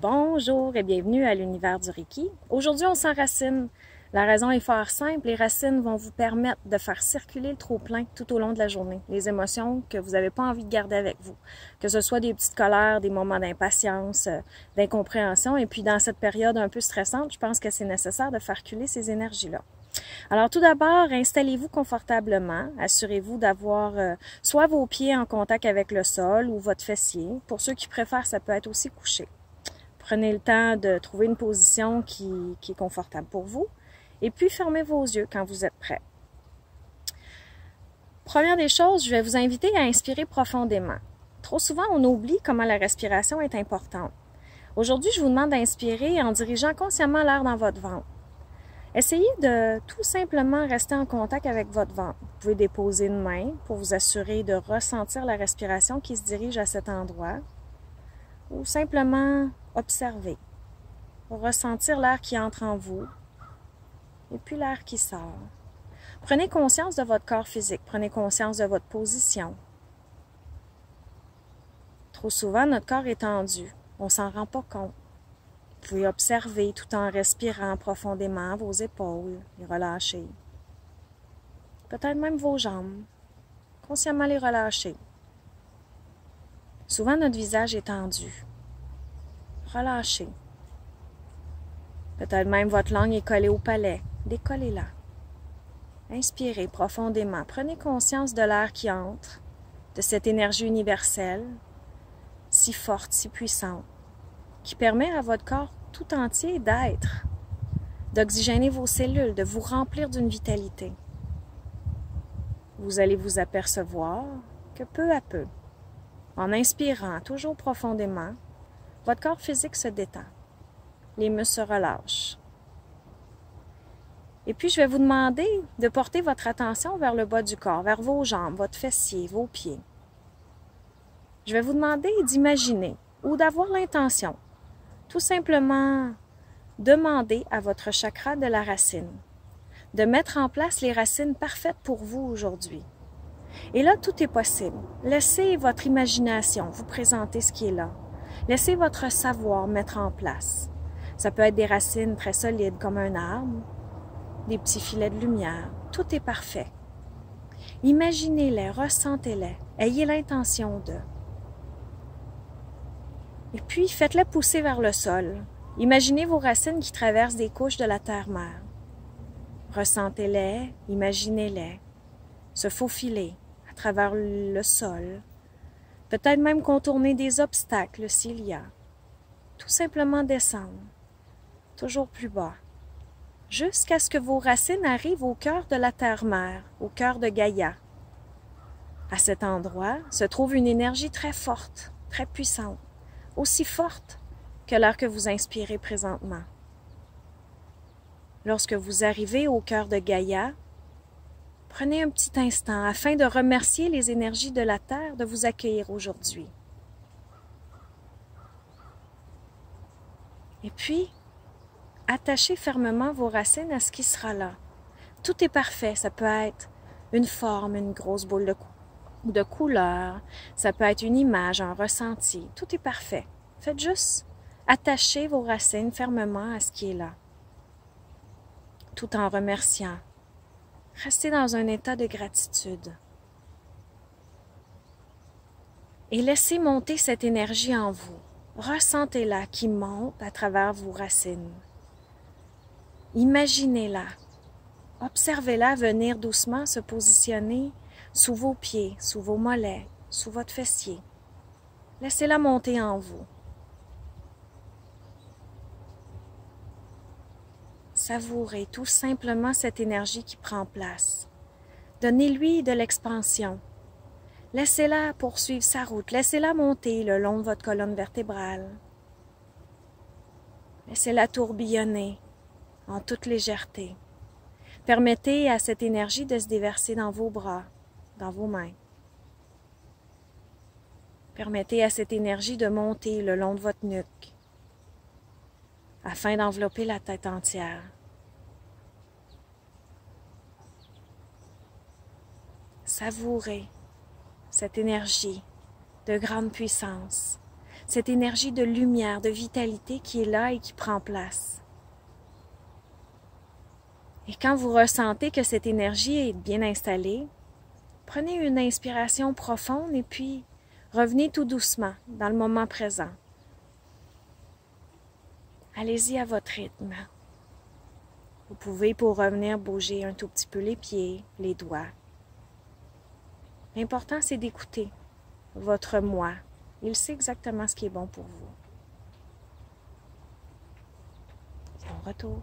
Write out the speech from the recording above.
Bonjour et bienvenue à l'univers du Reiki. Aujourd'hui, on s'enracine. La raison est fort simple. Les racines vont vous permettre de faire circuler le trop-plein tout au long de la journée. Les émotions que vous n'avez pas envie de garder avec vous. Que ce soit des petites colères, des moments d'impatience, d'incompréhension. Et puis, dans cette période un peu stressante, je pense que c'est nécessaire de faire culer ces énergies-là. Alors, tout d'abord, installez-vous confortablement. Assurez-vous d'avoir soit vos pieds en contact avec le sol ou votre fessier. Pour ceux qui préfèrent, ça peut être aussi couché. Prenez le temps de trouver une position qui est confortable pour vous. Et puis, fermez vos yeux quand vous êtes prêts. Première des choses, je vais vous inviter à inspirer profondément. Trop souvent, on oublie comment la respiration est importante. Aujourd'hui, je vous demande d'inspirer en dirigeant consciemment l'air dans votre ventre. Essayez de tout simplement rester en contact avec votre ventre. Vous pouvez déposer une main pour vous assurer de ressentir la respiration qui se dirige à cet endroit. Ou simplement observer, ressentir l'air qui entre en vous et puis l'air qui sort. Prenez conscience de votre corps physique, prenez conscience de votre position. Trop souvent, notre corps est tendu, on ne s'en rend pas compte. Vous pouvez observer tout en respirant profondément vos épaules, les relâcher. Peut-être même vos jambes, consciemment les relâcher. Souvent, notre visage est tendu. Relâchez. Peut-être même votre langue est collée au palais. Décollez-la. Inspirez profondément. Prenez conscience de l'air qui entre, de cette énergie universelle, si forte, si puissante, qui permet à votre corps tout entier d'être, d'oxygéner vos cellules, de vous remplir d'une vitalité. Vous allez vous apercevoir que peu à peu, en inspirant toujours profondément, votre corps physique se détend. Les muscles se relâchent. Et puis, je vais vous demander de porter votre attention vers le bas du corps, vers vos jambes, votre fessier, vos pieds. Je vais vous demander d'imaginer ou d'avoir l'intention, tout simplement demander à votre chakra de la racine, de mettre en place les racines parfaites pour vous aujourd'hui. Et là, tout est possible. Laissez votre imagination vous présenter ce qui est là. Laissez votre savoir mettre en place. Ça peut être des racines très solides comme un arbre, des petits filets de lumière. Tout est parfait. Imaginez-les, ressentez-les, ayez l'intention de. Et puis, faites-les pousser vers le sol. Imaginez vos racines qui traversent des couches de la terre-mère. Ressentez-les, imaginez-les, se faufiler à travers le sol. Peut-être même contourner des obstacles s'il y a. Tout simplement descendre, toujours plus bas, jusqu'à ce que vos racines arrivent au cœur de la terre-mère, au cœur de Gaïa. À cet endroit se trouve une énergie très forte, très puissante, aussi forte que l'air que vous inspirez présentement. Lorsque vous arrivez au cœur de Gaïa, prenez un petit instant afin de remercier les énergies de la Terre de vous accueillir aujourd'hui. Et puis, attachez fermement vos racines à ce qui sera là. Tout est parfait. Ça peut être une forme, une grosse boule de couleur. Ça peut être une image, un ressenti. Tout est parfait. Faites juste attacher vos racines fermement à ce qui est là, tout en remerciant. Restez dans un état de gratitude. Et laissez monter cette énergie en vous. Ressentez-la qui monte à travers vos racines. Imaginez-la. Observez-la venir doucement se positionner sous vos pieds, sous vos mollets, sous votre fessier. Laissez-la monter en vous. Savourez tout simplement cette énergie qui prend place. Donnez-lui de l'expansion. Laissez-la poursuivre sa route. Laissez-la monter le long de votre colonne vertébrale. Laissez-la tourbillonner en toute légèreté. Permettez à cette énergie de se déverser dans vos bras, dans vos mains. Permettez à cette énergie de monter le long de votre nuque, afin d'envelopper la tête entière. Savourez cette énergie de grande puissance, cette énergie de lumière, de vitalité qui est là et qui prend place. Et quand vous ressentez que cette énergie est bien installée, prenez une inspiration profonde et puis revenez tout doucement dans le moment présent. Allez-y à votre rythme. Vous pouvez pour revenir bouger un tout petit peu les pieds, les doigts. L'important c'est d'écouter votre moi. Il sait exactement ce qui est bon pour vous. Bon retour.